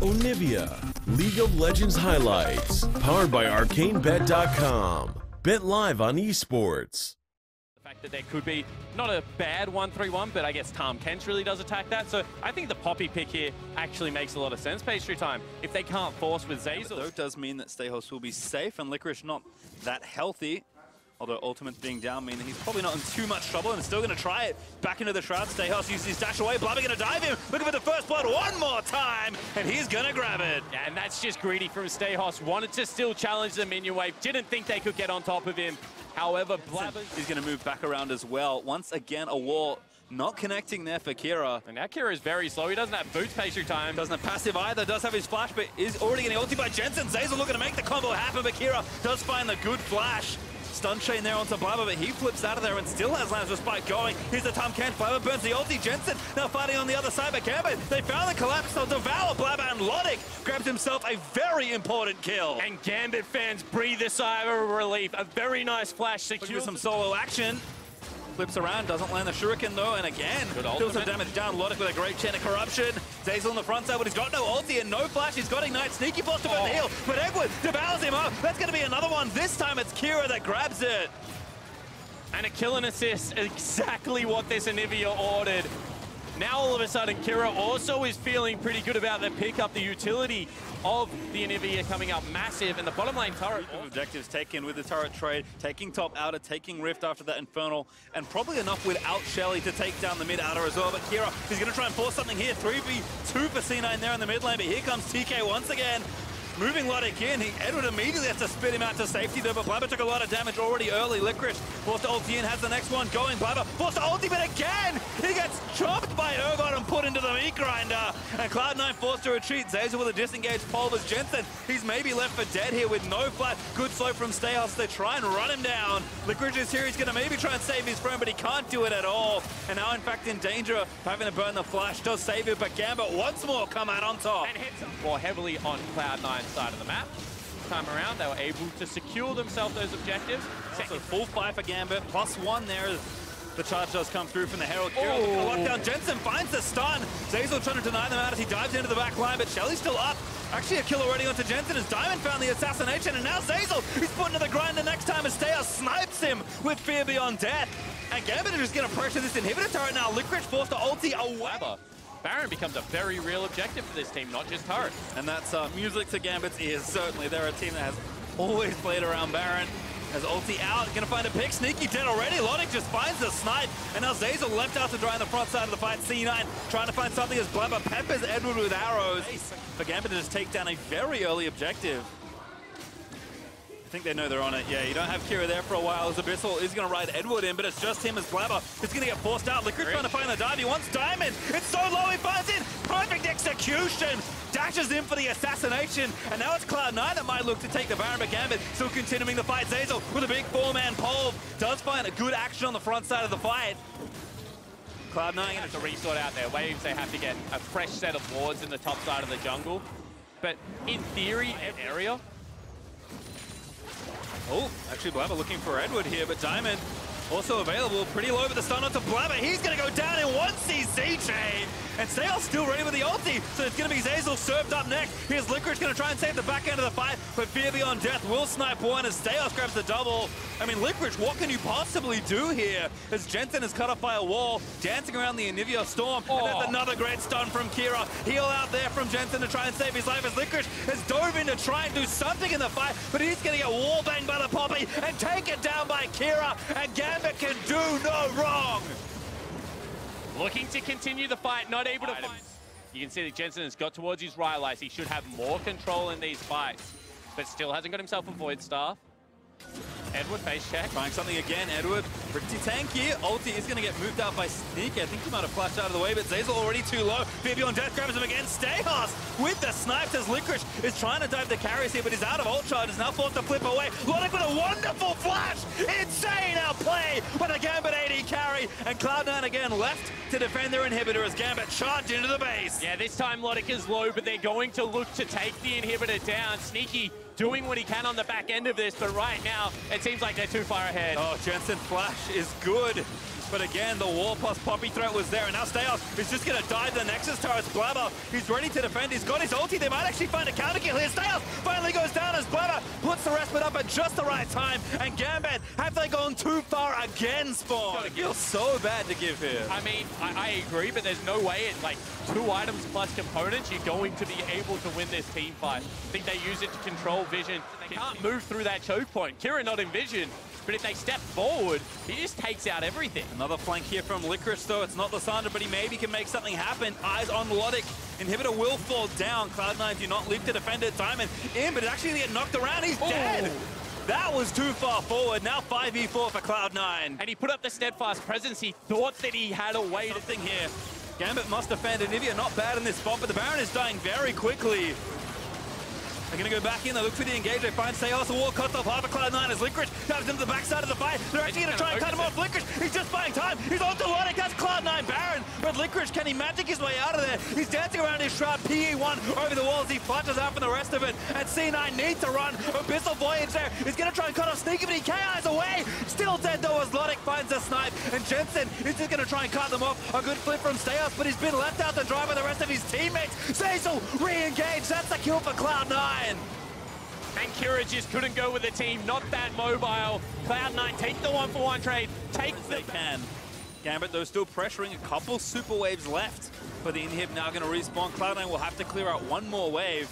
Onivia, League of Legends highlights, powered by ArcaneBet.com. Bet live on esports. The fact that there could be not a bad 1-3-1, but I guess Tom Kent really does attack that. So I think the Poppy pick here actually makes a lot of sense. Pastry time, if they can't force with Zeyzal. Though does mean that Stayhouse will be safe and Licorice not that healthy. Although Ultimate being down mean that he's probably not in too much trouble and still going to try it. Back into the Shroud, Stayhouse uses his dash away. Blabber going to dive him, looking for the first blood one more time, and he's going to grab it. Yeah, and that's just greedy from Stayhouse. Wanted to still challenge the minion wave. Didn't think they could get on top of him. However, Blabber... He's going to move back around as well. Once again, a wall not connecting there for Kira. And now Kira is very slow. He doesn't have boots Pastry time. Doesn't have passive either. Does have his flash, but is already getting ulti by Jensen. Zeyzal looking to make the combo happen, but Kira does find the good flash. Stun chain there onto Blabber, but he flips out of there and still has Lance Respite going. Here's the Tom Kent. Blabber burns the ulti. Jensen now fighting on the other side, but Gambit, they found the collapse. They'll devour Blabber, and Lodik grabs himself a very important kill. And Gambit fans breathe a sigh of relief. A very nice flash secures some solo action. Flips around, doesn't land the shuriken though, and again, deals some damage down. Lodik with a great chain of corruption. Zeyzal on the front side, but he's got no ulti and no flash. He's got Ignite. Sneaky forced to burn the heal, but Edward devours him up. That's going to be another one. This time it's Kira that grabs it. And a kill and assist, exactly what this Onivia ordered. Now all of a sudden, Kira also is feeling pretty good about the pickup, the utility of the Onivia coming up massive, and the bottom lane turret. Objectives taken with the turret trade, taking top outer, taking Rift after that Infernal, and probably enough without Shelly to take down the mid outer as well. But Kira is going to try and force something here. 3v2 for C9 there in the mid lane, but here comes TK once again. Moving Lodik in, Edward immediately has to spit him out to safety though, but Blabber took a lot of damage already early. Licorice forced to ulti in, has the next one going. Blabber forced to ulti, but again, he gets chopped by Urgot and put into the meat grinder. And Cloud9 forced to retreat. Zeyzal with a disengaged Pulvers. Jensen, he's maybe left for dead here with no flat. Good slow from Stayhouse. They try and run him down. Licorice is here, he's going to maybe try and save his friend, but he can't do it at all. And now in fact in danger of having to burn the flash. Does save it, but Gambit once more come out on top. And hits more heavily on Cloud9's side of the map. This time around, they were able to secure themselves those objectives. Also full fight for Gambit, +1 there. The charge does come through from the Herald. Kira looking to lock down. Jensen finds the stun. Zeyzal trying to deny them out as he dives into the back line, but Shelly's still up. Actually a kill already onto Jensen as Diamond found the assassination, and now Zeyzal, he's put into the grind the next time as Stayhouse snipes him with Fear Beyond Death. And Gambit is just going to pressure this inhibitor turret now. Licorice forced to ulti away. Baron becomes a very real objective for this team, not just turret. And that's music to Gambit's ears, certainly. They're a team that has always played around Baron. Has ulti out, gonna find a pick. Sneaky dead already. Lodik just finds the snipe. And now Zeyzal left out to dry on the front side of the fight. C9 trying to find something as Blabber peppers Edward with arrows. For Gambit to just take down a very early objective. I think they know they're on it. Yeah, you don't have Kira there for a while as Abyssal is going to ride Edward in, but it's just him as Blabber. It's going to get forced out. Licorice trying to find the dive. He wants Diamond. It's so low, he finds it. Perfect execution. Dashes in for the assassination. And now it's Cloud9 that might look to take the Baron, but Gambit still continuing the fight. Zeyzal with a big four-man pole. Does find a good action on the front side of the fight. Cloud9 have to resort out their waves. They have to get a fresh set of wards in the top side of the jungle. But in theory, area. Oh, actually Blabber looking for Edward here, but Diamond also available. Pretty low with the stun onto Blabber. He's going to go down in one CC chain. And Stayhouse still ready with the ulti. So it's going to be Zeyzal served up next. Here's Licorice going to try and save the back end of the fight. But Fear Beyond Death will snipe one as Stayhouse grabs the double. I mean, Licorice, what can you possibly do here? As Jensen is cut off by a wall, dancing around the Onivia storm. And that's another great stun from Kira. Heal out there from Jensen to try and save his life as Licorice has dove in to try and do something in the fight. But he's going to get wall banged by the Poppy and taken down by Kira. And Gambit can do no wrong. Looking to continue the fight, not able to find. You can see that Jensen has got towards his Rylai's. He should have more control in these fights, but still hasn't got himself a Void Staff. Edward face check. Trying something again, Edward. Pretty tanky. Ulti is going to get moved out by Sneak. I think he might have flashed out of the way, but Zeyzal already too low. Fear Beyond Death grabs him again. Stayhouse with the snipes as Licorice is trying to dive the carries here, but he's out of ult charge. Is now forced to flip away. Lodik with a wonderful flash. Insane outplay with a Gambit AD carry. And Cloud9 again left to defend their inhibitor as Gambit charged into the base. Yeah, this time Lodik is low, but they're going to look to take the inhibitor down. Sneaky doing what he can on the back end of this, but right now it seems like they're too far ahead. Oh, Jensen flash is good. But again, the wall plus Poppy threat was there, and now Steos is just going to dive the Nexus turrets. Blabber, he's ready to defend. He's got his ulti. They might actually find a counter kill here. Steos finally goes down as Blabber puts the respite up at just the right time. And Gambit, have they gone too far again, Spawn? It feels so bad to give here. I mean, I agree, but there's no way in like 2 items plus components you're going to be able to win this team fight. I think they use it to control vision. They can't move through that choke point. Kira not in vision, but if they step forward, he just takes out everything. Another flank here from Licorice, though. It's not Lysandra, but he maybe can make something happen. Eyes on Lodic. Inhibitor will fall down. Cloud9 do not live to defend it. Diamond in, but actually get knocked around. He's dead. That was too far forward. Now 5v4 for Cloud9. And he put up the steadfast presence. He thought that he had a way to Something here. Gambit must defend Onivia. Not bad in this spot, but the Baron is dying very quickly. They're going to go back in. They look for the engage. They find Steos. The wall cuts off half of Cloud9 as Licorice dives into the backside of the fight. They're actually going to try and cut him off. Licorice, he's just buying time. He's on to Lodic. That's Cloud9 Baron. But Licorice, can he magic his way out of there? He's dancing around his shroud. PE1 over the walls. He flushes out for the rest of it. And C9 needs to run. Abyssal Voyage there. He's going to try and cut off Sneaky, but he KIs away. Still dead though as Lodic finds a snipe. And Jensen is just going to try and cut them off. A good flip from Steos, but he's been left out to dry by the rest of his teammates. Zazel re-engaged. That's the kill for Cloud9. And Kira just couldn't go with the team, not that mobile. Cloud9 take the 1-for-1 trade, take They can. Gambit, though, still pressuring. A couple super waves left, but the inhib now going to respawn. Cloud9 will have to clear out one more wave,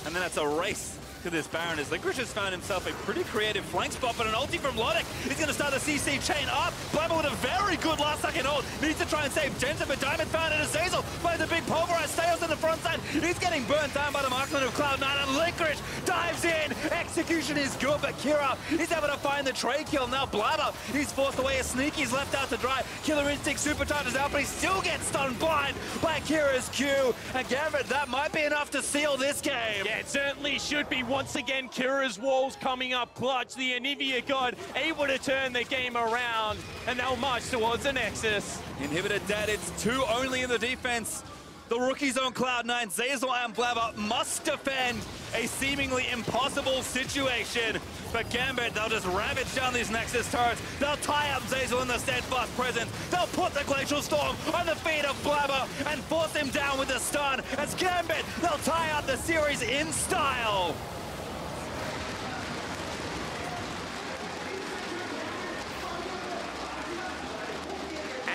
and then it's a race to this Baron as Licorice has found himself a pretty creative flank spot, but an ulti from Lodic is going to start the CC chain up. Blabber with a very good last-second ult. Needs to try and save Jensen, but Diamond found it as Zazel finds a big pulverize. Steos in the front side. He's getting burnt down by the marksman of Cloud9, and Licorice dives in. Execution is good, but Kira is able to find the trade kill. Now Blabber, he's forced away. A Sneaky's left out to dry. Killer Instinct supercharges out, but he still gets stunned blind by Kira's Q. And Gambit, that might be enough to seal this game. Yeah, it certainly should be. Once again, Kira's walls coming up clutch. The Onivia god able to turn the game around, and they'll march towards the Nexus. Inhibitor dead. It's 2 only in the defense. The rookies on Cloud9, Zazel and Blabber, must defend a seemingly impossible situation. But Gambit, they'll just ravage down these Nexus turrets. They'll tie up Zazel in the steadfast presence. They'll put the Glacial Storm on the feet of Blabber and force him down with the stun. As Gambit, they'll tie up the series in style.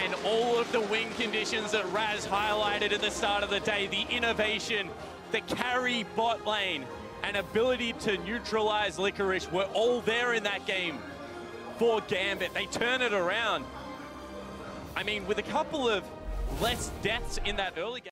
And all of the win conditions that Raz highlighted at the start of the day, the innovation, the carry bot lane, and ability to neutralize Licorice were all there in that game for Gambit. They turn it around. I mean, with a couple of less deaths in that early game.